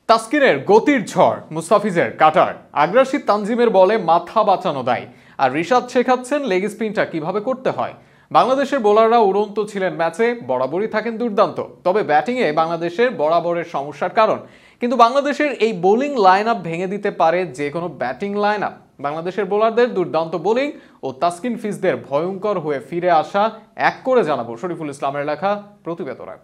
তাসকিনের গতির ঝড়, মুস্তাফিজের কাটার, আগ্রাসী তানজিমের বলে মাথা বাঁচানো দায়, আর রিশাদ শেখাচ্ছেন লেগ স্পিনটা কিভাবে করতে হয়। বাংলাদেশের বোলাররা উড়ন্ত ছিলেন ম্যাচে, বরাবরই থাকেন দুর্দান্ত। তবে ব্যাটিংয়ে বাংলাদেশের বরাবরের সমস্যার কারণ কিন্তু বাংলাদেশের এই বোলিং লাইন আপ ভেঙে দিতে পারে যে কোনো ব্যাটিং লাইন আপ। বাংলাদেশের বোলারদের দুর্দান্ত বোলিং ও তাসকিন ফিজদের ভয়ঙ্কর হয়ে ফিরে আসা এক করে জানাবো শরীফুল ইসলামের লেখা প্রতিবেদনায়।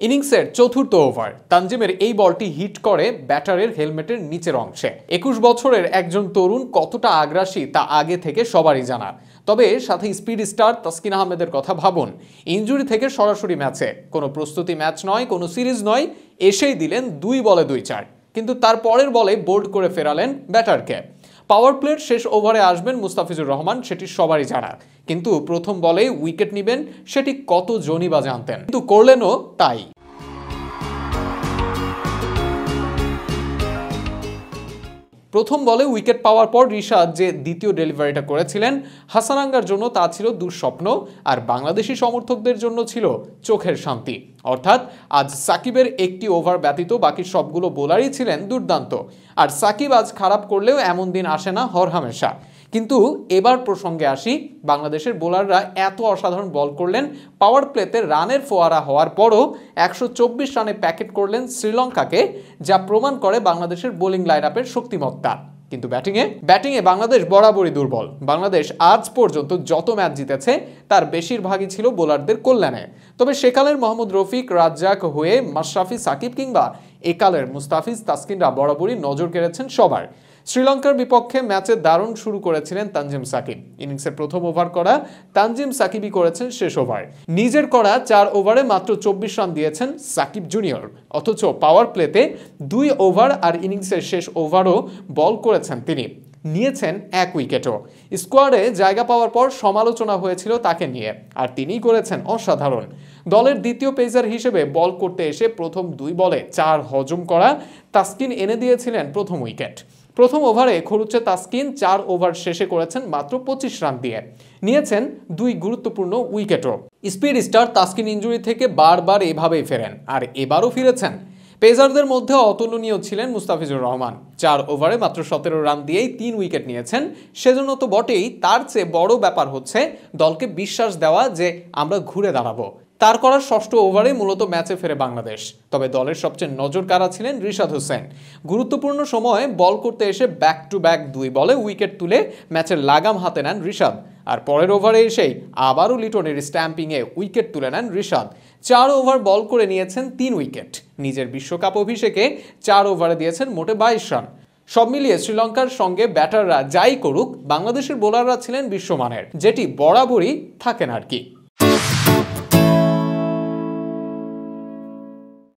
ইনিংসের চতুর্থ ওভার তানজিমের এই বলটি হিট করে ব্যাটারের হেলমেটের নিচের অংশে। 21 বছরের একজন তরুণ কতটা আগ্রাসী তা আগে থেকে সবারই জানা। তবে সাথে স্পিড স্টার তাসকিন আহমেদের কথা ভাবুন। ইনজুরি থেকে সরাসরি ম্যাচে, কোনো প্রস্তুতি ম্যাচ নয়, কোনো সিরিজ নয়, এসেই দিলেন 2 বলে 2 চার, কিন্তু তার পরের বলে বোল্ড করে ফেরালেন ব্যাটারকে। পাওয়ার প্লের শেষ ওভারে আসবেন মুস্তাফিজুর রহমান, সেটি সবারই জানা, কিন্তু প্রথম বলেই উইকেট নেবেন সেটি কতজনই বা জানতেন, কিন্তু করলেনও তাই। প্রথম বলে উইকেট পাওয়ার পর রিশাদ যে দ্বিতীয় ডেলিভারিটা করেছিলেন হাসানাঙ্গার জন্য তা ছিল দুঃস্বপ্ন, আর বাংলাদেশি সমর্থকদের জন্য ছিল চোখের শান্তি। অর্থাৎ আজ সাকিবের একটি ওভার ব্যতীত বাকি সবগুলো বোলারই ছিলেন দুর্দান্ত, আর সাকিব আজ খারাপ করলেও এমন দিন আসে না হরহামেশা। কিন্তু এবার প্রসঙ্গে আসি, বাংলাদেশের বোলাররা এত অসাধারণ বল করলেন, পাওয়ার প্লেতে রানের ফোয়ারা হওয়ার পরও 124 রানে প্যাকেট করলেন শ্রীলঙ্কাকে, যা প্রমাণ করে বাংলাদেশের বোলিং লাইন আপের শক্তিমত্তা। কিন্তু ব্যাটিংয়ে বাংলাদেশ বরাবরই দুর্বল। বাংলাদেশ আজ পর্যন্ত যত ম্যাচ জিতেছে তার বেশিরভাগই ছিল বোলারদের কল্যাণে। তবে সেকালের মোহাম্মদ রফিক, রাজ্জাক হয়ে মাশরাফি, সাকিব কিংবা একালের মুস্তাফিজ, তাসকিনরা বরাবরই নজর কেড়েছেন সবার। শ্রীলঙ্কার বিপক্ষে ম্যাচে দারুণ শুরু করেছিলেন তানজিম সাকিব। ইনিংসের প্রথম ওভার করা তানজিম সাকিবই করেছেন শেষ ওভার। নিজের করা 4 ওভারে মাত্র 24 রান দিয়েছেন সাকিব জুনিয়র, অথচ পাওয়ার প্লেতে 2 ওভার আর ইনিংসের শেষ ওভারও বল করেছেন তিনি, নিয়েছেন 1 উইকেটও। স্কোয়াডে জায়গা পাওয়ার পর সমালোচনা হয়েছিল তাকে নিয়ে, আর তিনিই করেছেন অসাধারণ। দলের দ্বিতীয় পেসার হিসেবে বল করতে এসে প্রথম 2 বলে 4 হজম করা তাসকিন এনে দিয়েছিলেন প্রথম উইকেট। প্রথম ওভারে খরুচে তাসকিন 4 ওভার শেষে করেছেন মাত্র 25 রান দিয়ে, নিয়েছেন 2 গুরুত্বপূর্ণ উইকেটও। স্পিড স্টার তাসকিন ইনজুরি থেকে বারবার এভাবেই ফেরেন, আর এবারও ফিরেছেন। পেসারদের মধ্যে অতুলনীয় ছিলেন মুস্তাফিজুর রহমান। 4 ওভারে মাত্র 17 রান দিয়েই 3 উইকেট নিয়েছেন। সেজন্য তো বটেই, তার চেয়ে বড় ব্যাপার হচ্ছে দলকে বিশ্বাস দেওয়া যে আমরা ঘুরে দাঁড়াবো। তার করা 6ষ্ঠ ওভারে মূলত ম্যাচে ফেরে বাংলাদেশ। তবে দলের সবচেয়ে নজর কাড়া ছিলেন রিশাদ হোসেন। গুরুত্বপূর্ণ সময়ে বল করতে এসে ব্যাক টু ব্যাক 2 বলে উইকেট তুলে ম্যাচের লাগাম হাতে নেন রিশাদ, আর পরের ওভারে এসেই আবারও লিটনের স্ট্যাম্পিংয়ে উইকেট তুলে নেন রিশাদ। 4 ওভার বল করে নিয়েছেন 3 উইকেট। নিজের বিশ্বকাপ অভিষেকে 4 ওভারে দিয়েছেন মোটে 22 রান। সব মিলিয়ে শ্রীলঙ্কার সঙ্গে ব্যাটাররা যাই করুক, বাংলাদেশের বোলাররা ছিলেন বিশ্বমানের, যেটি বরাবরই থাকেন আর কি।